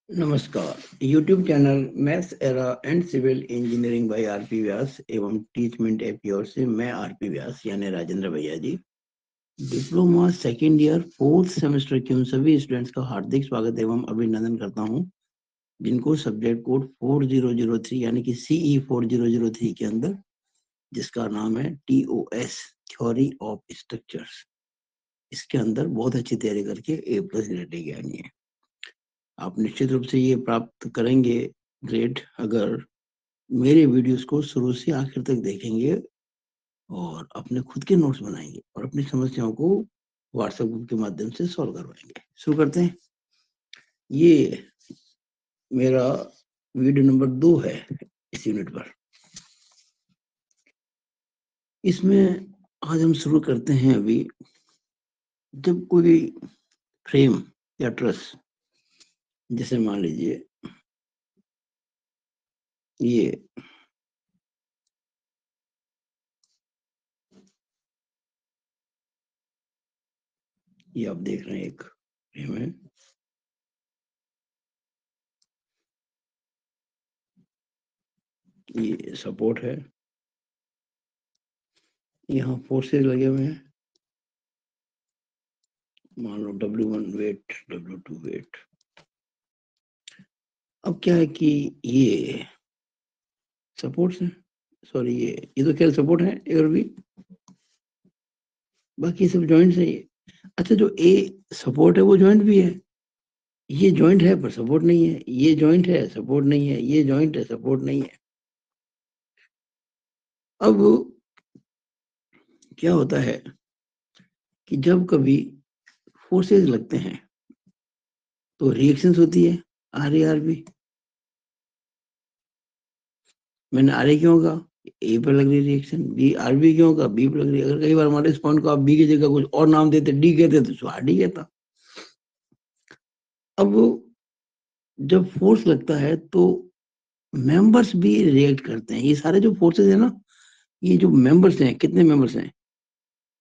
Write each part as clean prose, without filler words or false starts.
नमस्कार। YouTube channel maths era and civil engineering by RP Vyas एवं Teachment app की ओर से मैं आरपी व्यास यानी राजेंद्र भैया G diploma second year fourth semester के उन सभी स्टूडेंट्स का हार्दिक स्वागत एवं अभिनंदन करता हूं जिनको सब्जेक्ट कोड 4003 यानी कि CE 4003 के अंदर जिसका नाम है TOS थ्योरी ऑफ स्ट्रक्चर्स, इसके अंदर बहुत अच्छी तैयारी करके A+ ग्रेड लेके आनी है। आप निश्चित रूप से ये प्राप्त करेंगे ग्रेड अगर मेरे वीडियोस को शुरू से आखिर तक देखेंगे और अपने खुद के नोट्स बनाएंगे और अपनी समस्याओं को व्हाट्सएप ग्रुप के माध्यम से सॉल्व करवाएंगे। शुरू करते हैं। ये मेरा वीडियो नंबर 2 है इस यूनिट पर। इसमें आज हम शुरू करते हैं। अभी जब कोई फ्रेम या ट्रस, जैसे मान लीजिए ये आप देख रहे हैं एक फ्रेम है। ये सपोर्ट है, यहाँ फोर्सेस लगे हुए हैं, मान लो W1 वेट, W2 वेट। अब क्या है कि ये सपोर्ट्स हैं, सॉरी ये तो क्या सपोर्ट है ए और बी, बाकी सब जॉइंट्स है ये। अच्छा, जो ए सपोर्ट है वो जॉइंट भी है। ये जॉइंट है पर सपोर्ट नहीं है, ये जॉइंट है सपोर्ट नहीं है, ये जॉइंट है सपोर्ट नहीं है। अब क्या होता है कि जब कभी फोर्सेस लगते हैं तो रिएक्शंस होती है आर ए आर बी। मैंने आर ए क्यों कहा, ए पर लग रही रिएक्शन, बी आर बी क्यों कहा, बी पर लग रही। अगर कई बार हमारे स्पॉन्ड को आप बी की जगह कुछ और नाम देते, डी कहते तो आर डी कहता। अब जब फोर्स लगता है तो मेंबर्स भी रिएक्ट करते हैं। ये सारे जो फोर्सेस है ना, ये जो मेंबर्स हैं, कितने मेंबर्स हैं,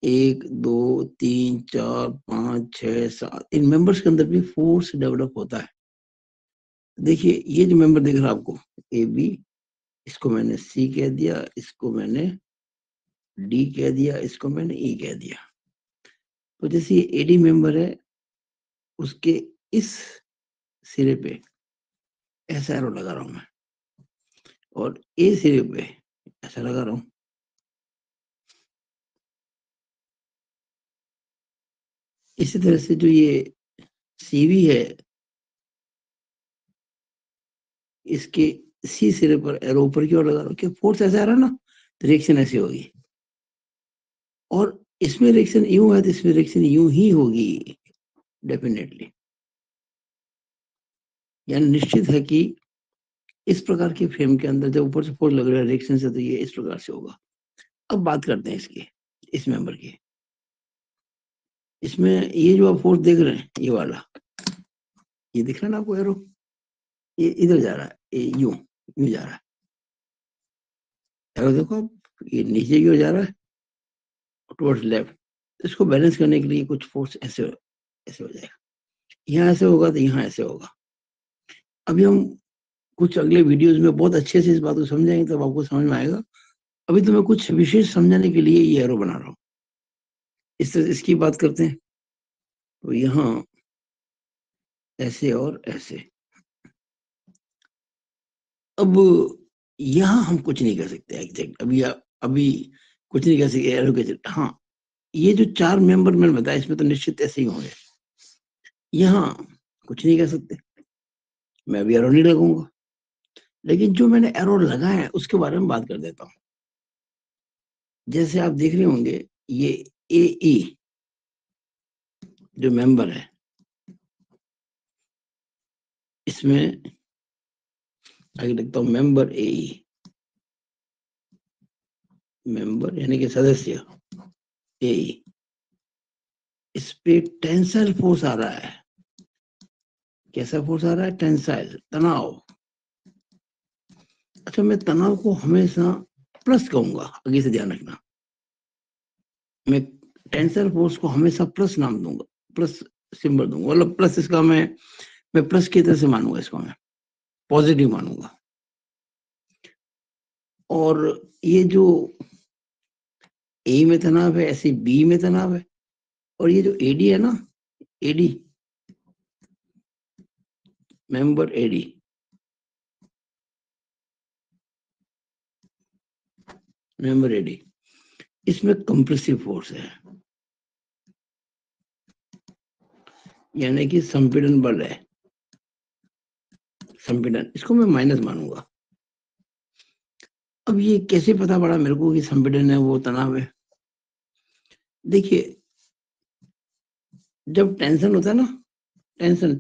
1 2 3 4 5 6 7, इन मेंबर्स के अंदर भी फोर्स डेवलप होता है। देखिए ये जो मेंबर दिख रहा है आपको, ए बी, इसको मैंने सी कह दिया, इसको मैंने डी कह दिया, इसको मैंने ई कह दिया। तो जैसे ये एडी मेंबर है, उसके इस सिरे पे ऐसा एरो लगा रहा हूं मैं, और ए सिरे पे ऐसा लगा रहा हूं। इसी तरह से जो ये सीवी है, इसके सी सिरे पर एरो ऊपर की ओर लगा रहा हूं। क्या फोर्स ऐसे आ रहा है ना, तो रिएक्शन ऐसी होगी। और इसमें रिएक्शन यूं है तो इसमें रिएक्शन यूं ही होगी डेफिनेटली। यानी निश्चित है कि इस प्रकार के फ्रेम के अंदर जब ऊपर से फोर्स लग रहा है रिएक्शन से, तो ये इस प्रकार से होगा। अब बात करते हैं इसकी, इस मेंबर की। इसमें ये जो आप फोर्स देख रहे हैं, ये वाला, ये दिख रहा है ना आपको एरो, ये इधर जा रहा है, ये यूं यूं जा रहा है। एरो देखो आप, ये नीचे की ओर जा रहा है टुवर्ड्स लेफ्ट। इसको बैलेंस करने के लिए कुछ फोर्स ऐसे ऐसे हो जाएगा, यहाँ ऐसे होगा तो यहाँ ऐसे होगा। अभी हम कुछ अगले वीडियोस में बहुत अच्छे से इस बात को समझेंगे, तब आपको समझ में आएगा। अभी तो मैं कुछ विशेष समझाने के लिए ये एरो बना रहा हूँ। इस तरह इसकी बात करते हैं तो यहाँ ऐसे और ऐसे। अब यहाँ हम कुछ नहीं कर सकते एग्जैक्ट, अभी कुछ नहीं कर सकते एरो के। हाँ, ये जो 4 मेंबर मैंने बताया, इसमें तो निश्चित ऐसे ही होंगे। यहाँ कुछ नहीं कर सकते, मैं अभी एरो नहीं लगाऊंगा। लेकिन जो मैंने एरो लगाया है उसके बारे में बात कर देता हूँ। जैसे आप देख रहे होंगे, ये ए ई जो मेंबर है, इसमें आगे लिखता हूँ मेंबर ए ई, मेंबर यानी कि सदस्य ए ई। इस पे टेंसाइल फोर्स आ रहा है। कैसा फोर्स आ रहा है, टेंसाइल, तनाव। अच्छा, मैं तनाव को हमेशा प्लस कहूंगा, आगे से ध्यान रखना। मैं टेंसाइल फोर्स को हमेशा प्लस नाम दूंगा, प्लस सिंबल दूंगा। मतलब प्लस इसका मैं मैं प्लस की तरह से मानूंगा इसको, मैं पॉजिटिव मानूंगा। और ये जो ए में तनाव है, ऐसे बी में तनाव है, और ये जो एडी है ना, AD, member AD, member AD, इसमें कंप्रेसिव फोर्स है, यानी कि संपीड़न बल है, संपीड़न, इसको मैं माइनस मानूंगा। अब ये कैसे पता पड़ा मेरे को कि संपीड़न है वो तनाव है? देखिए, जब टेंशन होता है ना, टेंशन,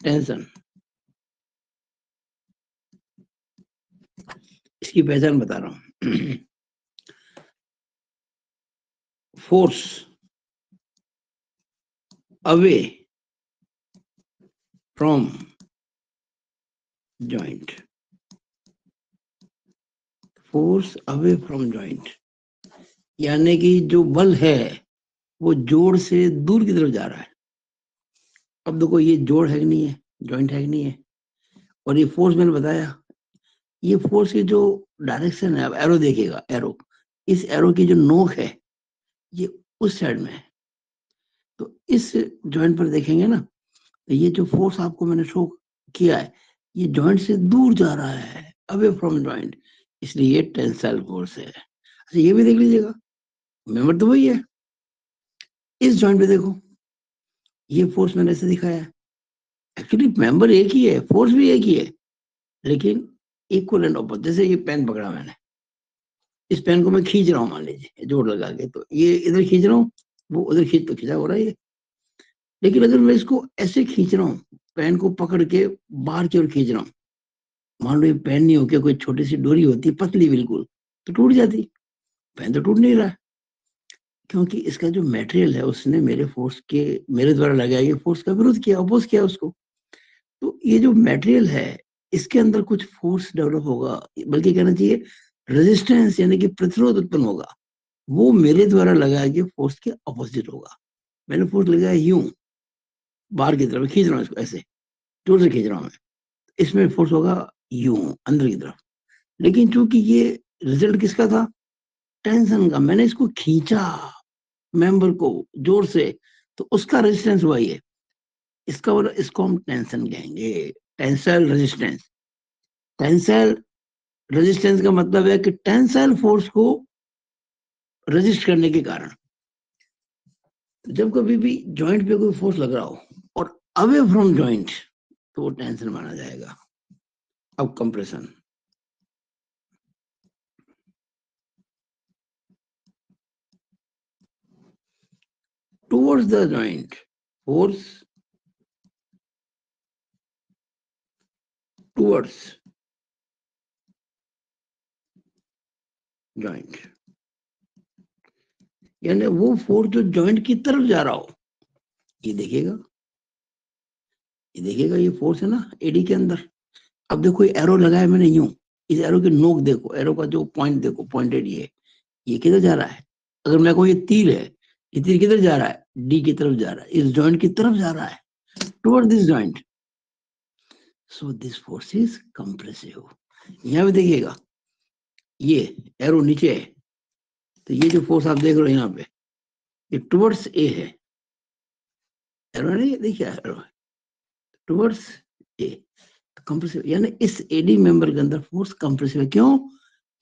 टेंशन, इसकी पहचान बता रहा हूं। Force away from joint, force away from joint, यानी कि जो बल है वो जोड़ से दूर की तरफ जा रहा है। अब देखो, ये जोड़ है कि नहीं है, जॉइंट है कि नहीं है, और ये फोर्स मैंने बताया, ये फोर्स की जो डायरेक्शन है, अब एरो देखिएगा, एरो, इस एरो की जो नोक है ये उस साइड में है। तो इस जॉइंट पर देखेंगे ना, तो ये जो फोर्स आपको मैंने शो किया है, ये जॉइंट से दूर जा रहा है, अवे फ्रॉम जॉइंट, इसलिए ये टेंसाइल फोर्स है। अच्छा, ये भी देख लीजिएगा, मेंबर तो वही है, इस जॉइंट पे देखो, ये फोर्स मैंने ऐसे दिखाया है, एक्चुअली मेंबर एक ही है, फोर्स भी एक ही है, लेकिन इक्वल एंड ऑपोजिट। जैसे ये पेन पकड़ा मैंने, इस पेन को मैं खींच रहा हूँ, मान लीजिए जोर लगा के, तो ये इधर खींच रहा हूँ, वो उधर खींच, तो खींचा हो रहा है ये। लेकिन अगर मैं इसको ऐसे खींच रहा हूँ, पेन को पकड़ के बाहर की ओर खींच रहा हूँ, मान लो ये पेन नहीं होके कोई छोटी सी डोरी होती, पतली बिल्कुल, तो टूट जाती। पेन तो टूट नहीं रहा, क्योंकि इसका जो मटेरियल है उसने मेरे फोर्स के, मेरे द्वारा लगाए गए फोर्स का विरोध किया, अपोज किया उसको। तो ये जो मटेरियल है, इसके अंदर कुछ फोर्स डेवलप होगा, बल्कि कहना चाहिए रेजिस्टेंस, यानी कि प्रतिरोध उत्पन्न होगा, वो मेरे द्वारा लगाए गए फोर्स के अपोजिट होगा। मैंने फोर्स लगाया यूं, बाहर की तरफ खींच रहा हूँ इसको, ऐसे जोर से खींच रहा हूँ मैं, इसमें फोर्स होगा यूं, अंदर की तरफ। लेकिन चूंकि ये रिजल्ट किसका था, टेंशन का, मैंने इसको खींचा मेंबर को जोर से, तो उसका रेजिस्टेंस हुआ ये, इसका मतलब, इसको हम टेंशन कहेंगे, टेंसाइल रेजिस्टेंस। टेंसाइल रेजिस्टेंस का मतलब है कि टेंसाइल फोर्स को रेजिस्ट करने के कारण। तो जब कभी भी जॉइंट पे कोई फोर्स लग रहा हो और अवे फ्रॉम जॉइंट, तो वो टेंशन माना जाएगा। अब compression, towards the joint, force towards joint, यानी वो फोर्स जो जॉइंट की तरफ जा रहा हो, ये देखिएगा, ये देखिएगा, ये फोर्स है ना एडी के अंदर। अब देखो ये एरो लगाया मैंने यूं, इस एरो की नोक देखो, एरो का जो पॉइंट देखो, पॉइंटेड ये किधर जा रहा है? अगर मैं कहूँ ये तीर है, ये तीर किधर जा रहा है? डी की तरफ जा रहा है, इस जॉइंट की तरफ जा रहा है, toward this joint. So this force is compressive. यहाँ पे देखिएगा, ये एरो नीचे है, तो ये जो फोर्स आप देख रहे हो यहाँ पे, ये टुवर्ड्स ए है, एरो नहीं देखिए, एरो टुवर्ड्स ए, कंप्रेसिव, यानी इस एडी मेंबर के अंदर फोर्स कंप्रेसिव है। क्यों?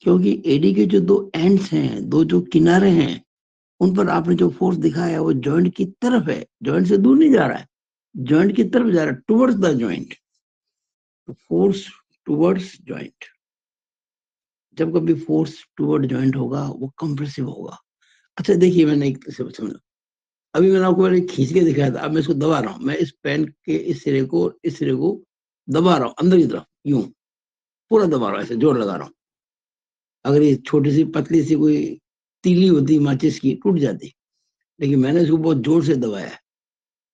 क्योंकि एडी के जो दो एंड्स हैं, दो जो किनारे हैं, उन पर आपने जो फोर्स दिखाया है वो जॉइंट की तरफ है, जॉइंट से दूर नहीं जा रहा है, जॉइंट की तरफ जा रहा है, towards the joint, force towards joint. जब कभी फोर्स टुवर्ड जॉइंट होगा वो कंप्रेसिव होगा। अच्छा देखिए, मैंने एक से समझा, अभी मैंने आपको पहले खींच के दिखाया था, अब मैं इसको दबा रहा हूँ, मैं इस पेन के इस सिरे को दबा रहा हूँ अंदर की तरफ, यूं पूरा दबा रहा हूँ, ऐसे जोर लगा रहा हूँ। अगर ये छोटी सी पतली सी कोई तीली होती माचिस की, टूट जाती, लेकिन मैंने इसको बहुत जोर से दबाया है।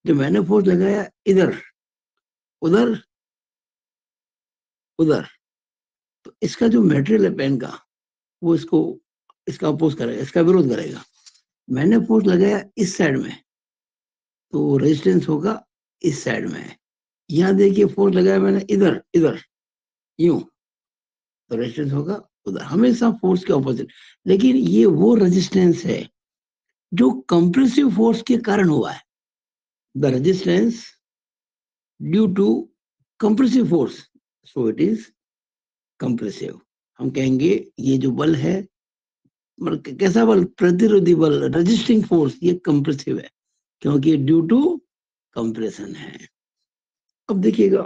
जो मैंने फोर्स लगाया इधर, उधर, उधर, तो इसका जो मेटेरियल है पेन का, वो इसको, इसका अपोज करेगा, इसका विरोध करेगा। मैंने फोर्स लगाया इस साइड में, तो रेजिस्टेंस होगा इस साइड में, यहाँ देखिए फोर्स लगाया मैंने इधर इधर यूं, तो रेजिस्टेंस होगा उधर, हमेशा फोर्स के ऑपोजिट। लेकिन ये वो रेजिस्टेंस है जो कंप्रेसिव फोर्स के कारण हुआ है। The resistance due to compressive force, so it is compressive. हम कहेंगे ये जो बल है, मतलब कैसा बल, प्रतिरोधी बल, रेजिस्टिंग फोर्स, ये कंप्रेसिव है क्योंकि ये ड्यू टू कंप्रेशन है। अब देखिएगा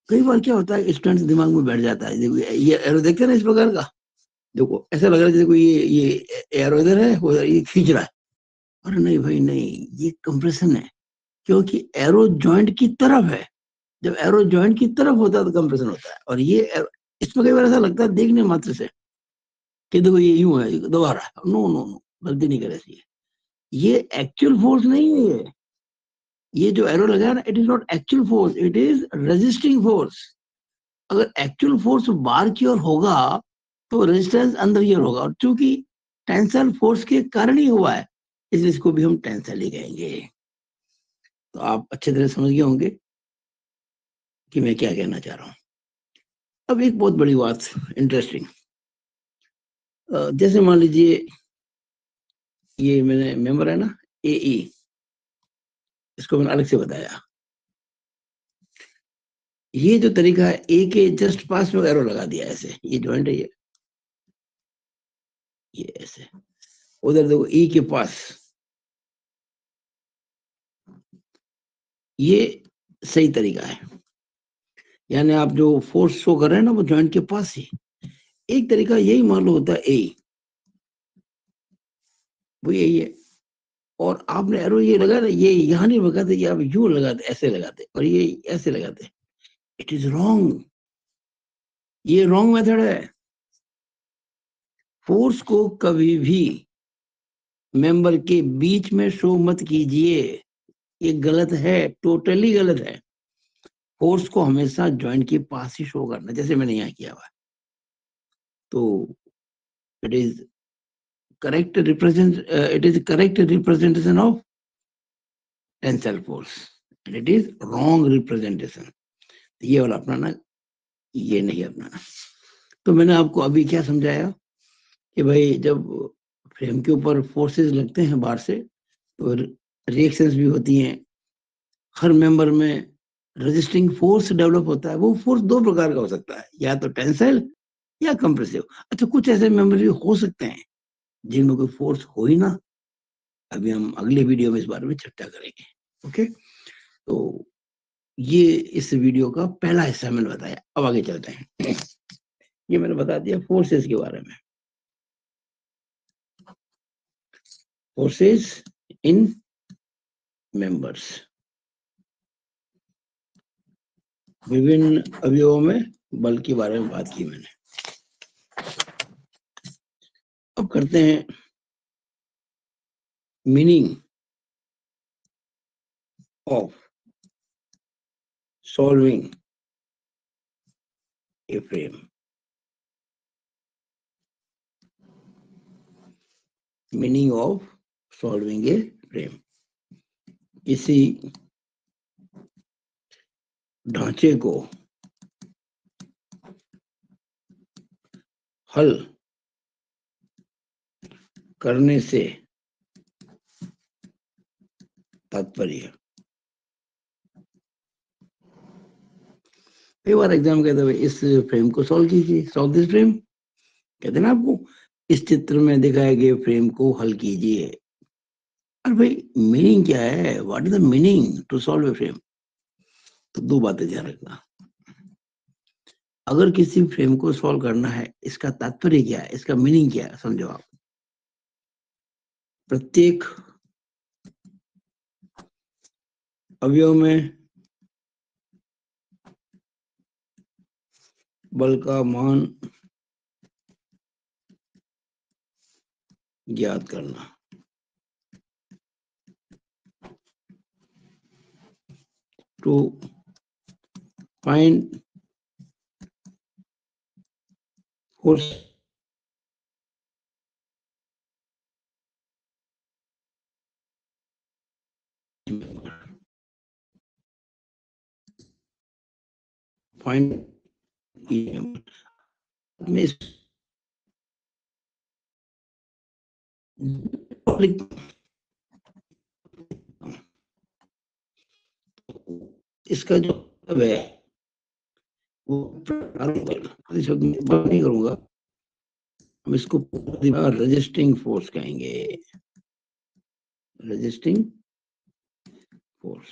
कई बार क्या होता है, स्टूडेंट्स दिमाग में बैठ जाता है, देखो ये एरो देखते हैं ना इस प्रकार का, देखो ऐसा लग रहा है जैसे कोई ये एरो इधर है, वो ये खींच रहा है। अरे नहीं भाई नहीं, ये कंप्रेशन है, क्योंकि एरो जॉइंट की तरफ है। जब एरो जॉइंट की तरफ होता है तो कंप्रेशन होता है। और ये इसमें कई बार ऐसा लगता है देखने मात्र से कि देखो ये यूं है, दोबारा, नो नो नो, गलती नहीं करे चाहिए। ये एक्चुअल फोर्स नहीं है, ये जो एरो लगा है ना, it is not actual force, it is resisting force. अगर एक्चुअल फोर्स बाहर की ओर होगा तो रेजिस्टेंस अंदर की ओर होगा, और चूंकि टेंसल फोर्स के कारण ही हुआ है, इसलिए इसको भी हम टेंसल ही कहेंगे। तो आप अच्छे तरह समझ गए होंगे कि मैं क्या कहना चाह रहा हूँ। अब एक बहुत बड़ी बात, इंटरेस्टिंग, जैसे मान लीजिए ये मैंने मेंबर है ना, ए, इसको मैंने अलग से बताया। ये जो तरीका है, ए के जस्ट पास में एरो लगा दिया ऐसे, ये जॉइंट है ये ऐसे, उधर देखो ई के पास, ये सही तरीका है। यानी आप जो फोर्स शो कर रहे हैं ना, वो जॉइंट के पास ही। एक तरीका यही मान लो होता है ए, वो यही है। और आपने एरो ये लगा ना, ये यहाँ नहीं लगाते, ये आप यूं लगाते, ऐसे लगाते, और ये ऐसे लगाते। इट इज रॉन्ग, ये रॉन्ग मेथड है। फोर्स को कभी भी मेंबर के बीच में शो मत कीजिए, ये गलत है, टोटली गलत है। फोर्स को हमेशा जॉइंट के पास ही शो करना, जैसे मैंने यहाँ किया हुआ है। तो it is correct represent, it is correct representation of tensile force, it is wrong representation. ये वाला अपनाना, ये नहीं अपनाना। तो मैंने आपको अभी क्या समझाया कि भाई जब फ्रेम के ऊपर फोर्सेस लगते हैं बाहर से, तो रिएक्शंस भी होती हैं। हर मेंबर में रेजिस्टिंग फोर्स डेवलप होता है। वो फोर्स दो प्रकार का हो सकता है, या तो टेंसाइल या कंप्रेसिव। अच्छा, कुछ ऐसे मेंबर भी हो सकते हैं जिनमें कोई फोर्स हो ही ना। अभी हम अगले वीडियो में इस बारे में चर्चा करेंगे। ओके, तो ये इस वीडियो का पहला हिस्सा मैंने बताया। अब आगे चलते हैं। ये मैंने बता दिया फोर्सेस के बारे में। फोर्सेस इन मेंबर्स, विभिन्न अवयवों में बल के बारे में बात की मैंने। अब करते हैं meaning of solving a frame. Meaning of solving a frame, किसी ढांचे को हल करने से तात्पर्य। कई बार एग्जाम कहते हैं इस फ्रेम को सॉल्व कीजिए, सॉल्व दिस फ्रेम, कहते हैं ना आपको, इस चित्र में दिखाए गए फ्रेम को हल कीजिए। अरे भाई मीनिंग क्या है, what is the meaning to solve a frame? तो दो बातें ध्यान रखना। अगर किसी फ्रेम को सॉल्व करना है, इसका तात्पर्य क्या है, इसका मीनिंग क्या है, समझो आप। प्रत्येक अवयव में बल का मान ज्ञात करना। टू फाइंड फोर्स फाइंड में इसका जो है वो नहीं करूंगा, हम इसको रजिस्टिंग फोर्स कहेंगे, रजिस्टिंग फोर्स।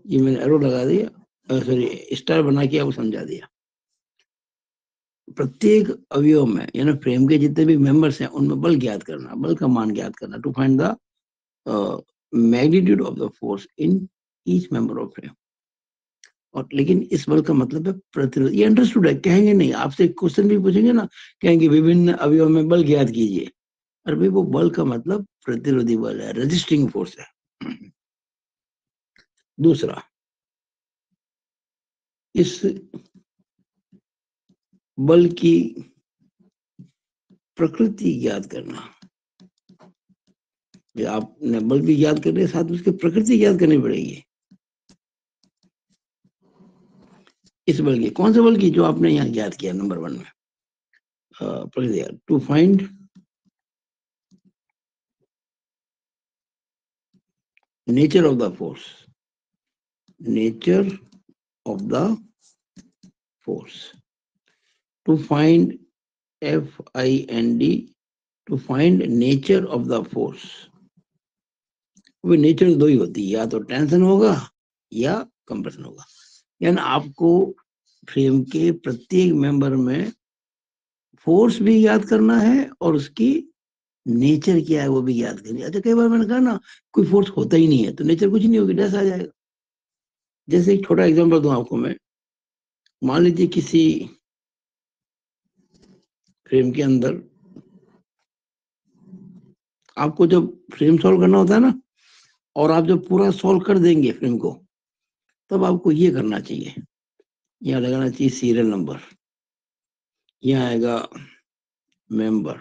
ये मैंने एरो लगा दिया, सॉरी स्टार बना के आपको समझा दिया। प्रत्येक अवयव में यानी फ्रेम के जितने भी मेंबर्स हैं उनमें बल ज्ञात करना, बल का मान ज्ञात करना, to find the magnitude of the force in each member of frame. और लेकिन इस बल का मतलब है प्रतिरोध, ये अंडरस्टूड है, कहेंगे नहीं, आपसे क्वेश्चन भी पूछेंगे ना, कहेंगे विभिन्न अवयव में बल ज्ञात कीजिए, और भाई वो बल का मतलब प्रतिरोधी बल है, रेजिस्टिंग फोर्स है। दूसरा, इस बल की प्रकृति ज्ञात करना, आपने बल भी याद करने साथ में उसकी प्रकृति याद करनी पड़ेगी। इस बल की, कौन से बल की, जो आपने यहाँ याद किया नंबर 1 में, प्रकृति, to find nature of the force, nature of the force, to find FIND, to find nature of the force. वो नेचर दो ही होती है, या तो टेंशन होगा या कंप्रेशन होगा। यानी आपको फ्रेम के प्रत्येक मेंबर में फोर्स भी याद करना है और उसकी नेचर क्या है वो भी याद करनी है। अच्छा, कई बार मैंने कहा ना कोई फोर्स होता ही नहीं है तो नेचर कुछ नहीं होगी, डैश आ जाएगा। जैसे एक छोटा एग्जांपल दूं आपको मैं, मान लीजिए किसी फ्रेम के अंदर आपको जब फ्रेम सॉल्व करना होता है ना, और आप जब पूरा सॉल्व कर देंगे फ्रेम को, तब आपको ये करना चाहिए, यहाँ लगाना चाहिए सीरियल नंबर, यहाँ आएगा मेंबर,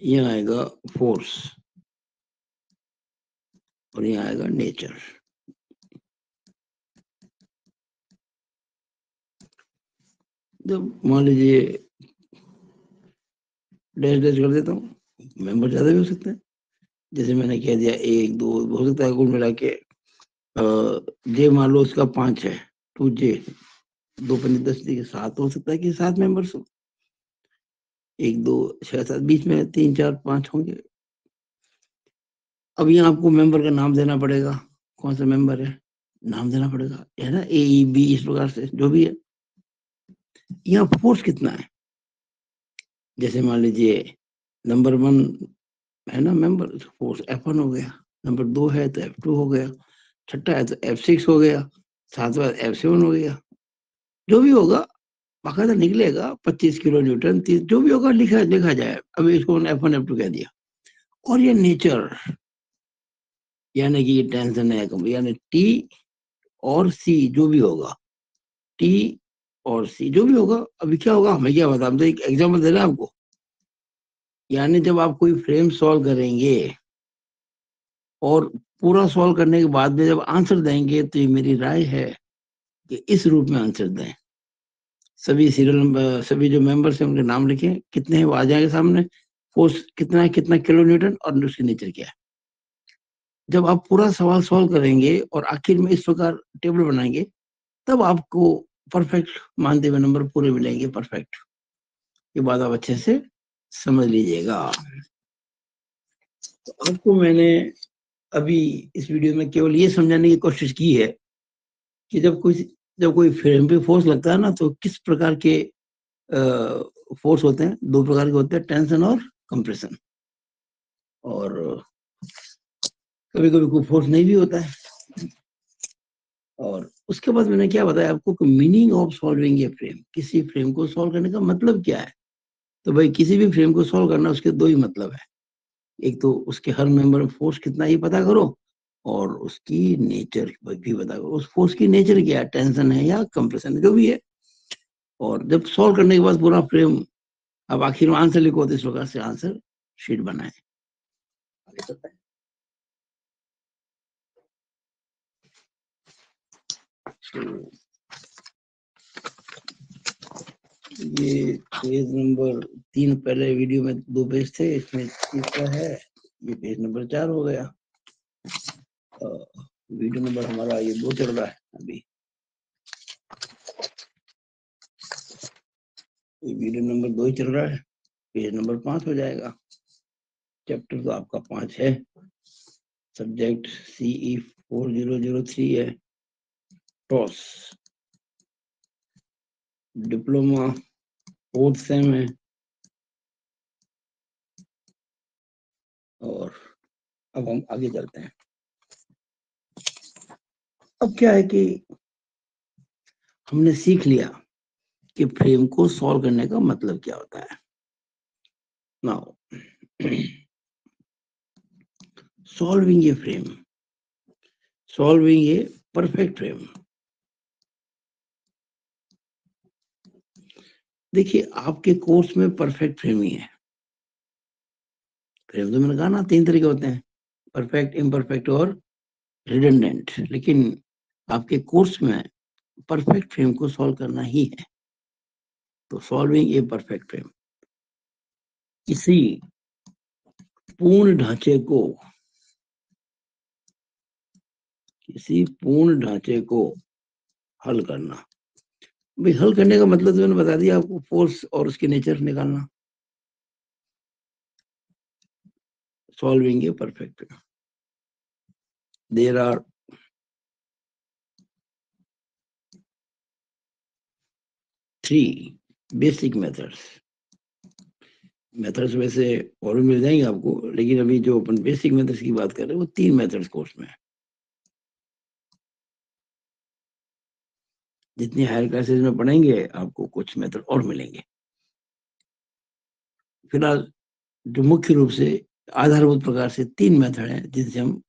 यहाँ आएगा फोर्स, और यहाँ आएगा नेचर। जब मान लीजिए डैश डैश कर देता हूँ, मेंबर ज्यादा भी हो सकते हैं, जैसे मैंने कह दिया 1 2, हो सकता है कुल मिला के जे मान लो उसका 5 है, 2J, 2 5 10 7 हो सकता है कि 7 मेंबर्स हो, 1 2 6 7, बीच में 3 4 5 होंगे। अब यहाँ आपको मेंबर का नाम देना पड़ेगा, कौन सा मेंबर है, नाम देना पड़ेगा, है ना, AEB, इस प्रकार से जो भी है। यहाँ फोर्स कितना है, जैसे मान लीजिए नंबर 1 है ना मेंबर, फोर्स F1 हो गया, नंबर 2 है तो F2 हो गया, छठा है तो F6 हो गया, सातवां F7 हो गया, जो भी होगा बाकायदा निकलेगा, 25 किलो न्यूटन 30, जो भी होगा लिखा लिखा जाए। अभी इसको F1 F2 कह दिया। और ये नेचर यानी कि ये टेंशन है, यानी T और C जो भी होगा, T और C जो भी होगा, अभी क्या होगा हमें क्या पता, हम तो एक एग्जाम्पल दे रहे हैं आपको। यानी जब आप कोई फ्रेम सॉल्व करेंगे और पूरा सॉल्व करने के बाद में जब आंसर देंगे, तो ये मेरी राय है कि इस रूप में आंसर दें। सभी सीरियल नंबर, सभी जो मेंबर्स हैं उनके नाम लिखें, कितने हैं वो आ जाएंगे सामने, फोर्स कितना है, कितना किलो न्यूटन, और उसकी नेचर क्या है। जब आप पूरा सवाल सॉल्व करेंगे और आखिर में इस प्रकार टेबल बनाएंगे, तब आपको परफेक्ट मानते हुए नंबर पूरे मिलेंगे, परफेक्ट। ये बात आप अच्छे से समझ लीजिएगा। तो आपको मैंने अभी इस वीडियो में केवल ये समझाने की कोशिश की है कि जब कोई फ्रेम पे फोर्स लगता है ना, तो किस प्रकार के फोर्स होते हैं, 2 प्रकार के होते हैं, टेंशन और कंप्रेशन। और कभी कभी कोई फोर्स नहीं भी होता है। और उसके बाद मैंने क्या बताया आपको, meaning of solving a frame, किसी फ्रेम को सॉल्व करने का मतलब क्या है। तो भाई किसी भी फ्रेम को सॉल्व करना, उसके 2 ही मतलब है, एक तो उसके हर मेंबर में फोर्स कितना ही पता करो, और उसकी नेचर भी पता करो, उस फोर्स की नेचर क्या है, टेंशन है या कंप्रेशन, जो भी है। और जब सॉल्व करने के बाद पूरा फ्रेम, अब आखिर में आंसर लिखो, तो इस प्रकार से आंसर शीट बनाए। तो ये पेज नंबर 3, पहले वीडियो में 2 पेज थे, इसमें तीसरा है, ये पेज नंबर 4 हो गया। वीडियो नंबर हमारा ये 2 चल रहा है अभी, ये वीडियो नंबर 2 ही चल रहा है, पेज नंबर 5 हो जाएगा। चैप्टर तो आपका 5 है, सब्जेक्ट CE 4003 है, टॉस, डिप्लोमा 4th सेम है। और अब हम आगे चलते हैं। अब क्या है कि हमने सीख लिया कि फ्रेम को सॉल्व करने का मतलब क्या होता है। Now solving a frame, solving a perfect frame. देखिए आपके कोर्स में परफेक्ट फ्रेम ही है। फ्रेम तो मैंने कहा ना 3 तरीके होते हैं, परफेक्ट, इम्परफेक्ट और रिडंडेंट, लेकिन आपके कोर्स में परफेक्ट फ्रेम को सॉल्व करना ही है। तो सॉल्विंग ए परफेक्ट फ्रेम, किसी पूर्ण ढांचे को, किसी पूर्ण ढांचे को हल करना। भाई हल करने का मतलब तो मैंने बता दिया आपको, फोर्स और उसके नेचर निकालना। Solving a perfect frame, there are 3 basic methods. Methods में से और भी मिल जाएंगे आपको, लेकिन अभी जो अपन बेसिक मेथड्स की बात कर रहे हैं वो 3 मेथड्स कोर्स में है। जितनी हायर क्लासेस में पढ़ेंगे आपको कुछ मेथड और मिलेंगे। फिलहाल जो मुख्य रूप से आधारभूत प्रकार से 3 मेथड हैं जिनसे हम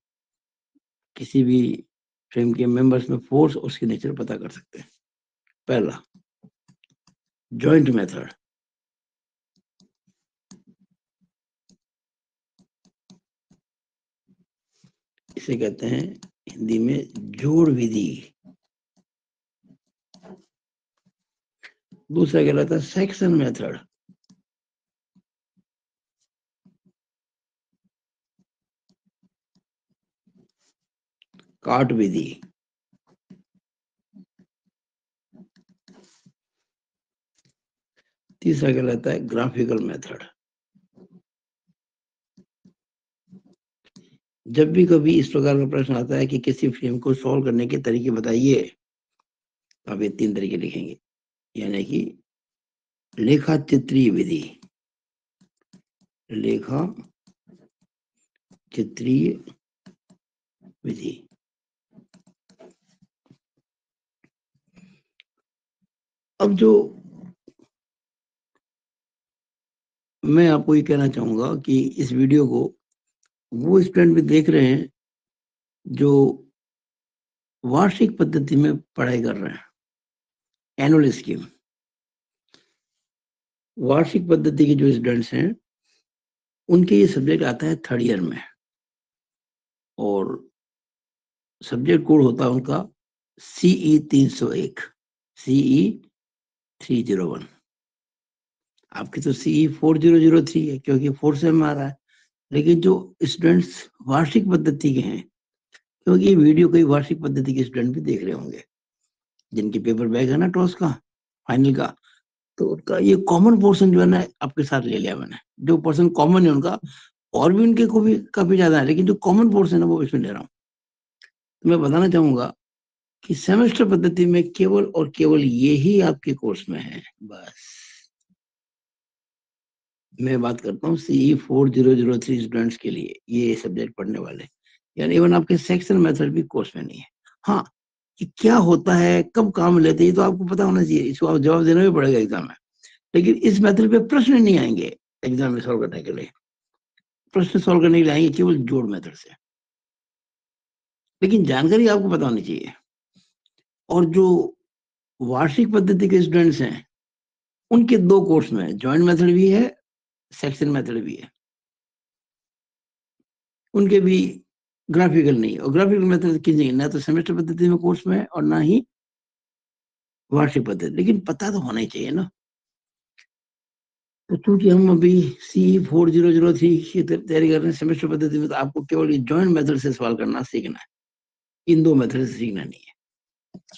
किसी भी फ्रेम के मेंबर्स में फोर्स और उसके नेचर पता कर सकते हैं। पहला जॉइंट मेथड, इसे कहते हैं हिंदी में जोड़ विधि। दूसरा कहलाता है सेक्शन मेथड, काट विधि। तीसरा कहलाता है ग्राफिकल मेथड। जब भी कभी इस प्रकार का प्रश्न आता है कि किसी फ्रेम को सॉल्व करने के तरीके बताइए, तो आप ये 3 तरीके लिखेंगे, यानी कि लेखा चित्रीय विधि, लेखा चित्रीय विधि। अब जो मैं आपको ये कहना चाहूंगा कि इस वीडियो को वो स्टूडेंट भी देख रहे हैं जो वार्षिक पद्धति में पढ़ाई कर रहे हैं, एनुअल स्कीम। वार्षिक पद्धति के जो स्टूडेंट्स हैं उनके ये सब्जेक्ट आता है 3rd ईयर में, और सब्जेक्ट कोड होता है उनका CE 301, CE 301। आपकी तो CE 4003 है क्योंकि 4th सेम में आ रहा है, लेकिन जो स्टूडेंट्स वार्षिक पद्धति के हैं, क्योंकि ये वीडियो कई वार्षिक पद्धति के स्टूडेंट भी देख रहे होंगे जिनके पेपर बैग है ना टॉस का, फाइनल का, तो उनका ये कॉमन पोर्शन जो है ना आपके साथ ले लिया मैंने। जो पोर्शन कॉमन है उनका, और भी उनके को भी काफी ज्यादा है, लेकिन जो कॉमन पोर्शन है वो इसमें ले रहा हूँ। तो मैं बताना चाहूंगा कि सेमेस्टर पद्धति में केवल और केवल ये ही आपके कोर्स में है बस। मैं बात करता हूँ CE 4003 स्टूडेंट्स के लिए ये सब्जेक्ट पढ़ने वाले, यानी इवन आपके सेक्शन मेथड भी कोर्स में नहीं है। हाँ, कि क्या होता है, कब काम लेते हैं, तो आपको पता होना चाहिए, इसको आप जवाब देना भी पड़ेगा एग्जाम में। लेकिन इस मेथड पे प्रश्न नहीं आएंगे एग्जाम में सॉल्व करने के लिए, प्रश्न सॉल्व करने के लिए आएंगे केवल जोड़ मेथड से, लेकिन जानकारी आपको पता होनी चाहिए। और जो वार्षिक पद्धति के स्टूडेंट्स हैं उनके 2 कोर्स में ज्वाइंट मेथड भी है, सेक्शन मेथड भी है, उनके भी ग्राफिकल नहीं, और ग्राफिकल मेथड की नहीं, ना तो सेमेस्टर पद्धति में कोर्स में है और ना ही वार्षिक पद्धति, लेकिन पता तो होना ही चाहिए ना। तो चूंकि हम अभी C4003 की तैयारी कर रहे हैं सेमेस्टर पद्धति में, तो आपको केवल ये जॉइंट मेथड से सवाल करना सीखना है, इन दो मेथड से सीखना नहीं है।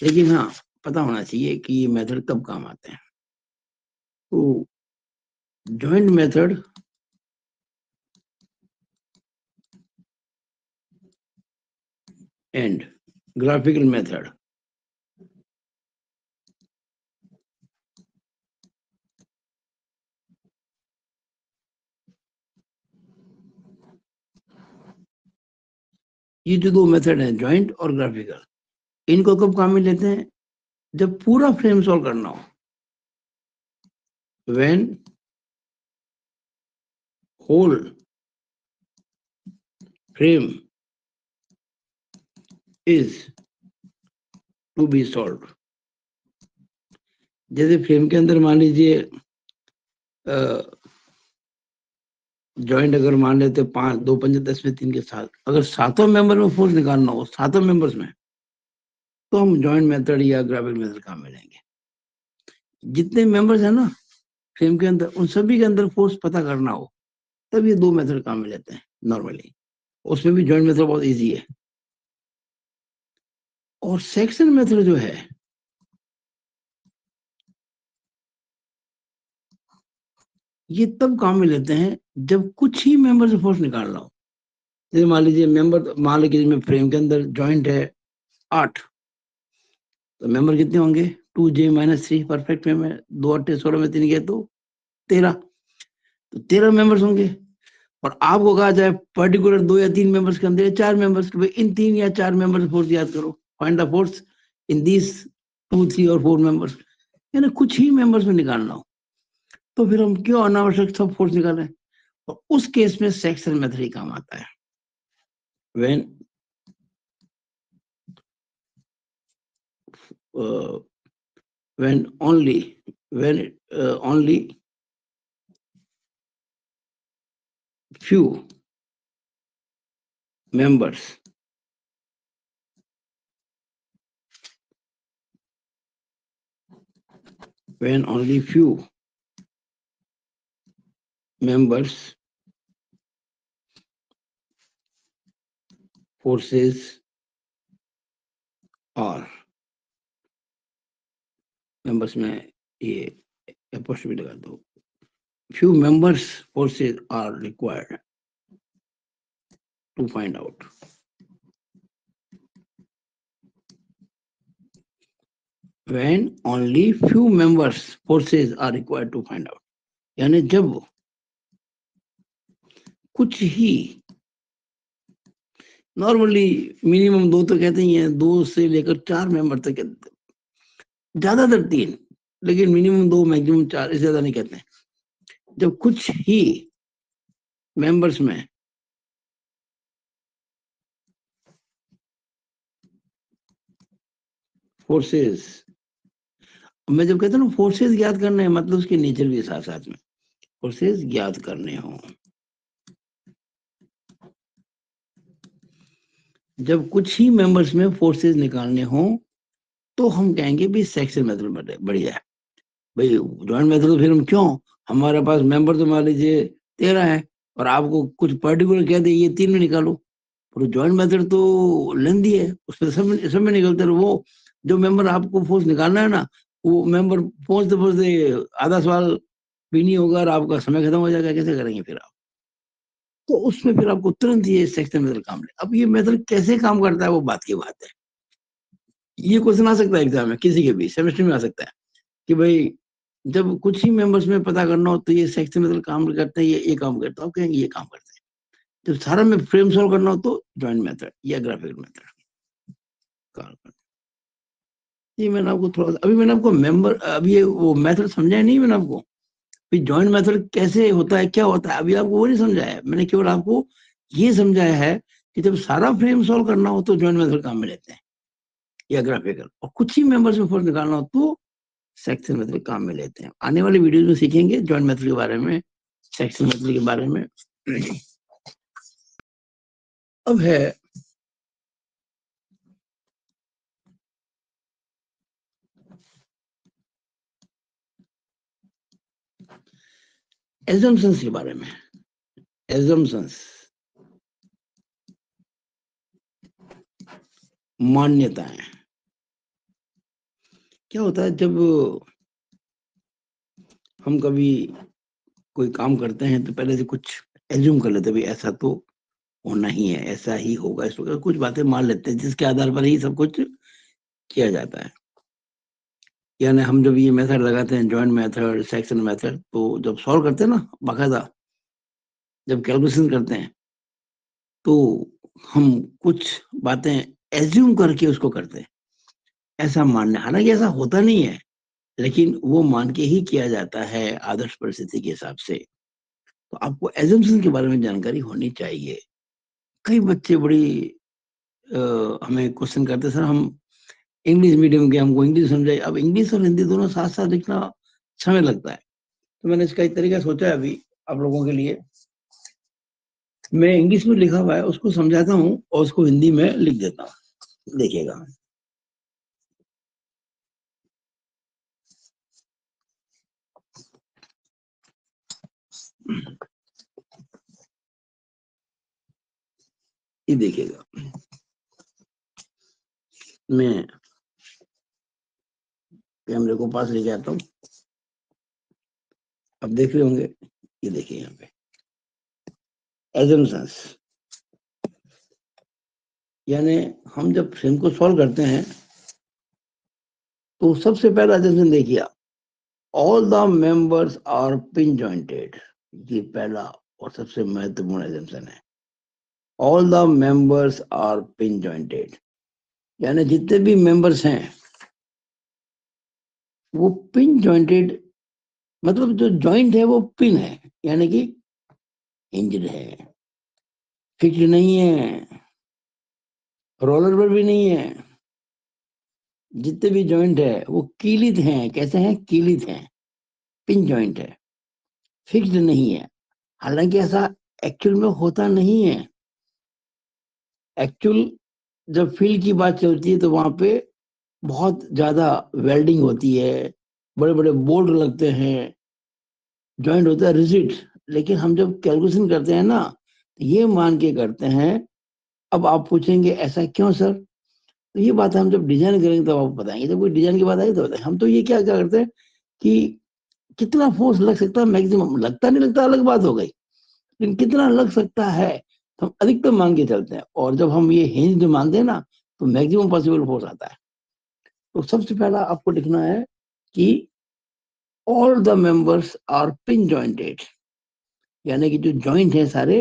लेकिन हाँ, पता होना चाहिए कि ये मेथड कब काम आते हैं। तो joint method and graphical method, ये जो दो मेथड हैं जॉइंट और ग्राफिकल, इनको कब काम में लेते हैं? जब पूरा फ्रेम सॉल्व करना हो, when whole frame is to be solve. जैसे फ्रेम के अंदर मान लीजिए जॉइंट अगर मान लेते 5 2 5 10 में 3 के साथ, अगर सातों मेंबर में फोर्स निकालना हो, सातों मेंबर्स में, तो हम जॉइंट मेथड या ग्राफिक मेथड काम में लेंगे। जितने मेंबर्स है ना फ्रेम के अंदर, उन सभी के अंदर फोर्स पता करना हो, तब ये दो मेथड काम में लेते हैं नॉर्मली। उसमें भी जॉइंट मेथड बहुत इजी है। और सेक्शन मेथड जो है, ये तब काम में लेते हैं जब कुछ ही मेंबर से फोर्स निकालना हो। जैसे मान लीजिए मेंबर, मान लीजिए इसमें फ्रेम के अंदर जॉइंट है 8, तो मेंबर कितने होंगे? 2J-3 परफेक्ट फ्रेम है, 2 8 16 में 3 गए तो 13, तो 13 मेंबर्स होंगे। और आपको कहा जाए पर्टिकुलर 2 या 3 मेंबर्स के अंदर 4 मेंबर्स, तो इन 3 या 4 मेंबर्स फोर्स याद करो, find the force in this 2 3 और 4 मेंबर्स, यानी कुछ ही मेंबर्स में निकालना हो, तो फिर हम क्यों अनावश्यक सब फोर्स निकालें? तो उस केस में सेक्शन मेथड ही काम आता है। When when only few members when only few members forces are members में ये apostrophe लगा दो, few members forces are required to find out। when only few members forces are required to find out, यानी जब कुछ ही, normally minimum 2 तो कहते ही हैं, 2 से लेकर 4 मेंबर तक कहते, ज्यादातर 3, लेकिन मिनिमम 2 मैक्सिमम 4, इससे ज्यादा नहीं कहते हैं। जब कुछ ही मेंबर्स में फोर्सेस, मैं जब कहता हूँ ना फोर्सेस ज्ञात करने हैं, मतलब उसके नेचर भी साथ साथ में फोर्सेस ज्ञात करने हो, जब कुछ ही मेंबर्स में फोर्सेस निकालने हो, तो हम कहेंगे भी सेक्शन मेथड बढ़िया है। भाई जॉइंट मेथड तो फिर हम क्यों, हमारे पास मेंबर तो मान लीजिए 13 है, और आपको कुछ पर्टिकुलर कह दे ये 3 में निकालो, और जॉइंट मेथड तो लेंदी है, उसमें सब में निकलते हैं। वो जो मेंबर आपको फोर्स निकालना है ना, वो मेंबर पहुंचते पहुंचते आधा सवाल भी नहीं होगा और आपका समय खत्म हो जाएगा, कैसे करेंगे फिर आप? तो उसमें फिर आपको तुरंत ये सेक्शन मेथड काम ले। अब ये मेथड कैसे काम करता है वो बात की बात है। ये क्वेश्चन आ सकता है एग्जाम में, किसी के भी सेमेस्टर में आ सकता है कि भाई जब कुछ ही मेंबर्स में पता करना हो तो ये सेक्शन मेथड काम करते हैं, ये काम करता है, कहेंगे ये काम करते हैं। जब सारा में फ्रेम सॉल्व करना हो तो जॉइंट मेथड या ग्राफिकल मेथड काम करता है। ये मैंने आपको थोड़ा सा, अभी मैंने आपको मेंबर, अभी ये वो मेथड समझाया नहीं मैंने आपको, जॉइंट मेथड कैसे होता है, क्या होता है, अभी आपको वो नहीं समझाया है। मैंने केवल आपको ये समझाया है कि जब सारा फ्रेम सॉल्व करना हो तो जॉइंट मेथड काम में लेते हैं या ग्राफिकल, और कुछ ही मेंबर्स में फोर्स निकालना हो तो सेक्शन मेथड काम में लेते हैं। आने वाले वीडियो में सीखेंगे जॉइंट मेथड के बारे में, सेक्शन मेथड के बारे में। अब है एजम्पशंस के बारे में। एजम्पशंस, मान्यताएं। क्या होता है जब हम कभी कोई काम करते हैं तो पहले से कुछ एज्यूम कर लेते हैं, भाई ऐसा तो होना ही है, ऐसा ही होगा, इस वगैरह कुछ बातें मान लेते हैं जिसके आधार पर ही सब कुछ किया जाता है। यानी हम जब ये मेथड लगाते हैं, जॉइंट मेथड, सेक्शन मेथड, तो जब सॉल्व करते हैं ना, बाकायदा जब कैलकुलेशन करते हैं तो हम कुछ बातें एज्यूम करके उसको करते हैं, ऐसा मानना, हालांकि ऐसा होता नहीं है, लेकिन वो मान के ही किया जाता है आदर्श परिस्थिति के हिसाब से। तो आपको एजम्पशन के बारे में जानकारी होनी चाहिए। कई बच्चे बड़ी हमें क्वेश्चन करते, सर हम इंग्लिश मीडियम के, हमको इंग्लिश समझाइए। अब इंग्लिश और हिंदी दोनों साथ साथ लिखना समय लगता है, तो मैंने इसका एक तरीका सोचा है अभी आप लोगों के लिए। मैं इंग्लिश में लिखा हुआ है उसको समझाता हूँ और उसको हिंदी में लिख देता हूँ, देखिएगा। ये देखिएगा, मैं कैमरे को पास लेके आता हूँ, अब देख रहे होंगे। ये देखिए यहाँ पे एजम्पशंस, यानी हम जब फ्रेम को सॉल्व करते हैं तो सबसे पहला एजम्पशन देखिए, all the members are pin jointed. ये पहला और सबसे महत्वपूर्ण एजम्पशन है, all the members are pin jointed. यानी जितने भी मेंबर्स हैं वो पिन जॉइंटेड, मतलब जो जॉइंट है वो पिन है, यानी कि हिंज्ड है, फिक्स्ड नहीं है, रोलर पर भी नहीं है। जितने भी जॉइंट है वो कीलित हैं। कैसे हैं? कीलित हैं, पिन जॉइंट है, फिक्स्ड नहीं है। हालांकि ऐसा एक्चुअल में होता नहीं है। एक्चुअल जब फील्ड की बात चलती है तो वहां पे बहुत ज्यादा वेल्डिंग होती है, बड़े बड़े बोल्ट लगते हैं, जॉइंट होता है रिजिड। लेकिन हम जब कैलकुलेशन करते हैं ना, तो ये मान के करते हैं। अब आप पूछेंगे ऐसा क्यों सर? तो ये बात हम जब डिजाइन करेंगे तब आपको बताएंगे, जब कोई डिजाइन की बात आई तो बताएंगे। हम तो ये क्या क्या करते हैं कि कितना फोर्स लग सकता है, मैक्सिमम लगता नहीं लगता अलग बात हो गई, लेकिन कितना लग सकता है तो हम अधिकतम मान के चलते हैं। और जब हम ये हिंज मानते हैं ना, तो मैक्सिमम पॉसिबल फोर्स आता है। तो सबसे पहला आपको लिखना है कि all the members are pin jointed, यानी कि जो जॉइंट है सारे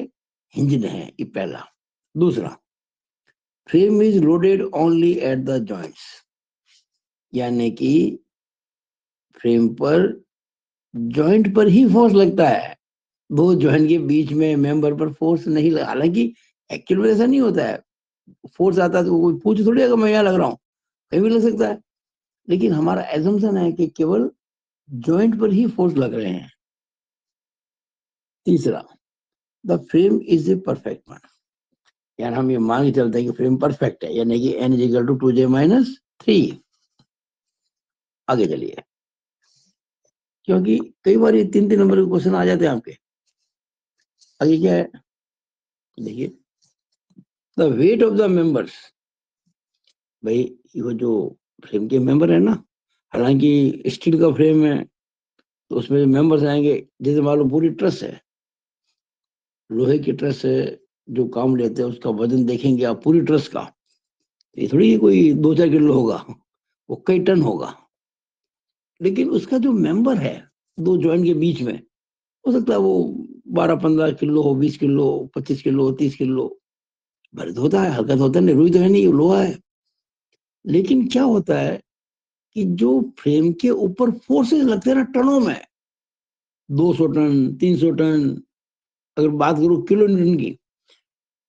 हिंज्ड हैं, ये पहला। दूसरा, frame is loaded only at the joints, यानी कि फ्रेम पर जॉइंट पर ही फोर्स लगता है, दो जॉइंट के बीच में मेंबर पर फोर्स नहीं लगा। हालांकि एक्चुअल में ऐसा नहीं होता है, फोर्स आता है तो कोई पूछ थोड़ी अगर मैं यहाँ लग रहा हूँ, कहीं भी लग सकता है। लेकिन हमारा एजम्पशन है कि केवल जॉइंट पर ही फोर्स लग रहे हैं। तीसरा, the frame is a perfect one, यानी हम ये मान के चलते हैं कि फ्रेम परफेक्ट है, यानी कि n is equal to 2j-3। आगे चलिए, क्योंकि कई बार ये 3-3 नंबर के क्वेश्चन आ जाते हैं आपके। आगे क्या है देखिए, the weight of the members. भाई ये जो फ्रेम के मेंबर है ना, हालांकि स्टील का फ्रेम है तो उसमें मेंबर्स आएंगे। जैसे मान लो पूरी ट्रस है, लोहे की ट्रस है, जो काम लेते हैं उसका वजन देखेंगे आप पूरी ट्रस का, ये थोड़ी कोई 2-4 किलो होगा, वो कई टन होगा। लेकिन उसका जो मेंबर है दो जॉइंट के बीच में, हो सकता है वो 12-15 किलो हो, 20 किलो, 25 किलो, 30 किलो। भारी तो होता है, हल्का तो होता है, नहीं रुई तो है नहीं, लोहा है। लेकिन क्या होता है कि जो फ्रेम के ऊपर फोर्सेस लगते हैं ना टनों में, 200 टन, 300 टन, अगर बात करूं किलो न्यूटन की,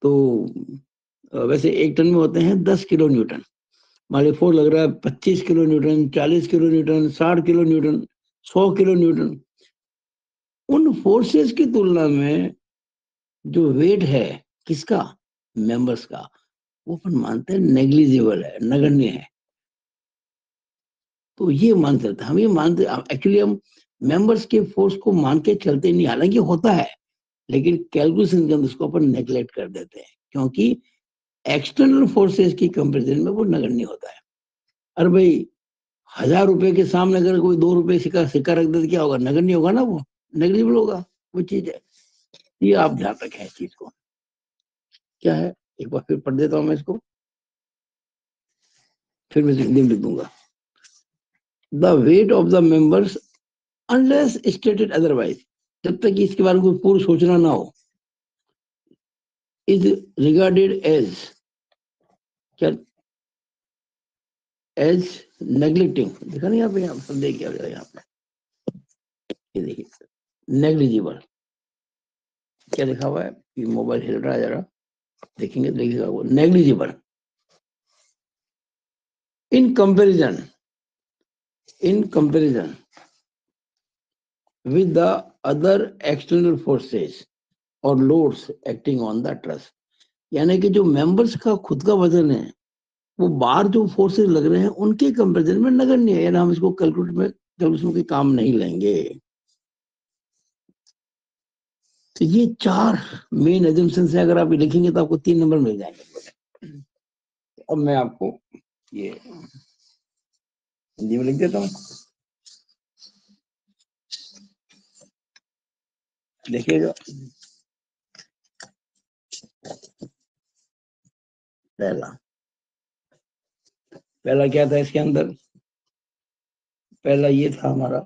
तो वैसे 1 टन में होते हैं 10 किलो न्यूटन। मान ली फोर्स लग रहा है 25 kilo Newton, 40 kilo Newton, 60 kilo Newton, 100 kilo Newton. उन फोर्सेस की तुलना में जो वेट है किसका, मेंबर्स का, वो अपन मानते हैं नेग्लिजिबल है, नगण्य है। तो ये मान सकते हम, ये मानते एक्चुअली हम मेंबर्स के फोर्स को मान के चलते नहीं, हालांकि होता है, लेकिन कैलकुलेशन के अंदर उसको अपन नेग्लेक्ट कर देते हैं, क्योंकि एक्सटर्नल फोर्सेस की कंपेरिजन में वो नगण्य होता है। अरे भाई, 1000 रुपए के सामने अगर कोई 2 रुपए सिक्का सिक्का रख दे तो क्या होगा? नगण्य होगा ना, वो नेग्लिजिबल होगा, वो चीज है। ये आप ध्यान रखें इस चीज को। क्या है, एक बार फिर पढ़ देता हूं मैं इसको, फिर मैं हिंदी में लिख दूंगा। The weight of the members unless stated otherwise, जब तक कि इसके बारे में कोई पूर्व सोचना ना हो, इज रिगार्डेड एज, क्या, एज नेग्लेक्टिंग, देखा नहीं यहाँ पे, यहाँ पर देखिए यहाँ पे, ये देखिए नेग्लिजिबल, क्या लिखा हुआ है, ये मोबाइल हिल रहा है जरा, देखेंगे तो देखिएगा, वो negligible in comparison, in comparison with the other external forces or loads acting on the trust, यानी कि जो मेंबर्स का खुद का वजन है, वो बाहर जो फोर्सेस लग रहे हैं उनके कंपेरिजन में नगण्य है, यानी हम इसको कैलकुलेशन के काम नहीं लेंगे। तो ये 4 मेन एजम्पशंस है, अगर आप लिखेंगे तो आपको 3 नंबर मिल जाएंगे। अब मैं आपको ये हिंदी में लिख देता हूँ, देखिएगा। पहला पहला क्या था इसके अंदर, पहला ये था हमारा,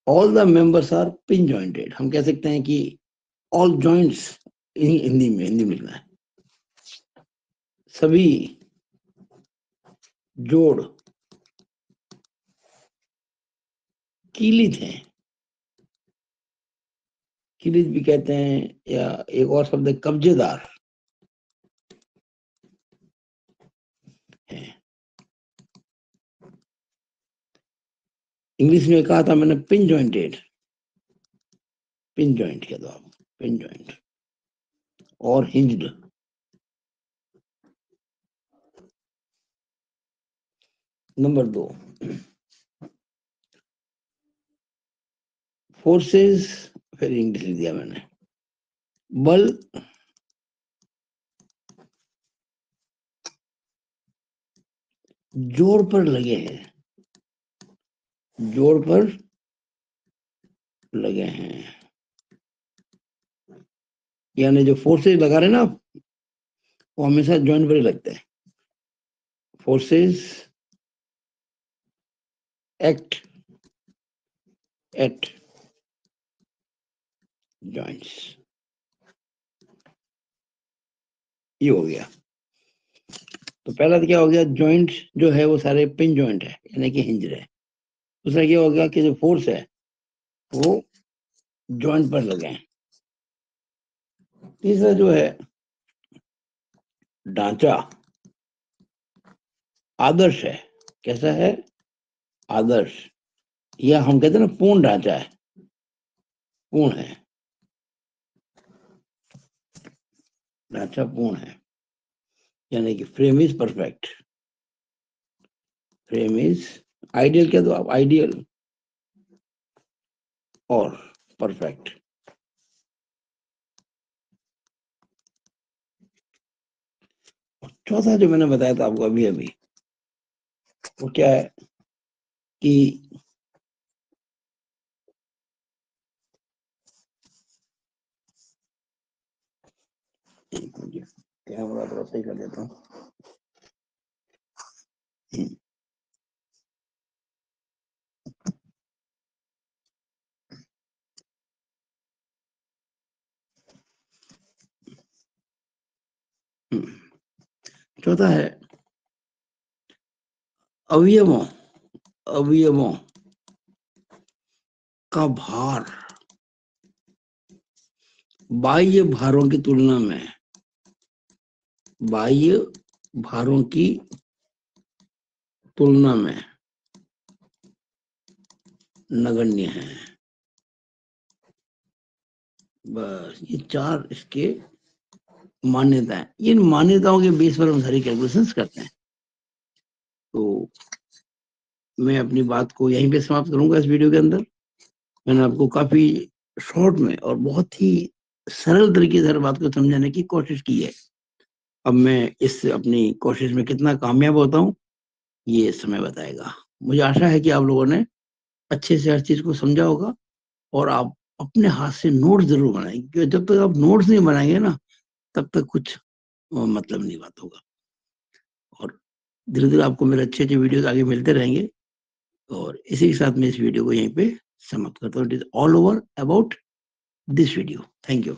all the members are pin jointed, हम कह सकते हैं कि ऑल जॉइंट्स, हिंदी में लिखना है, सभी जोड़ कीलित हैं, कीलित भी कहते हैं, या एक और शब्द है कब्जेदार है। इंग्लिश में कहा था मैंने पिन जॉइंटेड, पिन जॉइंट कह दो आप, पिन जॉइंट और हिंज्ड। नंबर 2, फोर्सेस, फिर इंग्लिश लिख दिया मैंने, बल जोड़ पर लगे हैं, जोड़ पर लगे हैं, यानी जो फोर्सेस लगा रहे हैं ना, वो हमेशा जॉइंट पर ही लगते हैं। फोर्सेस एक्ट एट जॉइंट्स, ये हो गया। तो पहला तो क्या हो गया, जॉइंट जो है वो सारे पिन जॉइंट है, यानी कि हिंज है। दूसरा क्या हो गया कि जो फोर्स है वो जॉइंट पर लगे हैं। तीसरा जो है ढांचा आदर्श है, कैसा है, आदर्श, या हम कहते हैं ना पूर्ण ढांचा है, पूर्ण है, ढांचा पूर्ण है, यानी कि frame is perfect, frame is ideal, क्या दो आप, आइडियल और परफेक्ट। चौथा जो मैंने बताया था आपको अभी अभी, वो क्या है कि कैमरा थोड़ा सही कर देता हूँ। चौथा है अवयवों, अवयवों का भार बाह्य भारों की तुलना में, बाह्य भारों की तुलना में नगण्य है। बस ये 4 इसके मान्यता है। इन मान्यताओं के बेस पर हम सारी कैलकुलेशंस करते हैं। तो मैं अपनी बात को यहीं पे समाप्त करूंगा इस वीडियो के अंदर। मैंने आपको काफी शॉर्ट में और बहुत ही सरल तरीके से हर बात को समझाने की कोशिश की है। अब मैं इस अपनी कोशिश में कितना कामयाब होता हूँ ये समय बताएगा। मुझे आशा है कि आप लोगों ने अच्छे से हर चीज को समझा होगा और आप अपने हाथ से नोट्स जरूर बनाएंगे, क्योंकि जब तक आप नोट्स नहीं बनाएंगे ना तब तक कुछ मतलब नहीं बात होगा। और धीरे धीरे आपको मेरे अच्छे अच्छे वीडियोस आगे मिलते रहेंगे। और इसी के साथ मैं इस वीडियो को यहीं पे समाप्त करता हूँ। It is all over about this video. Thank you.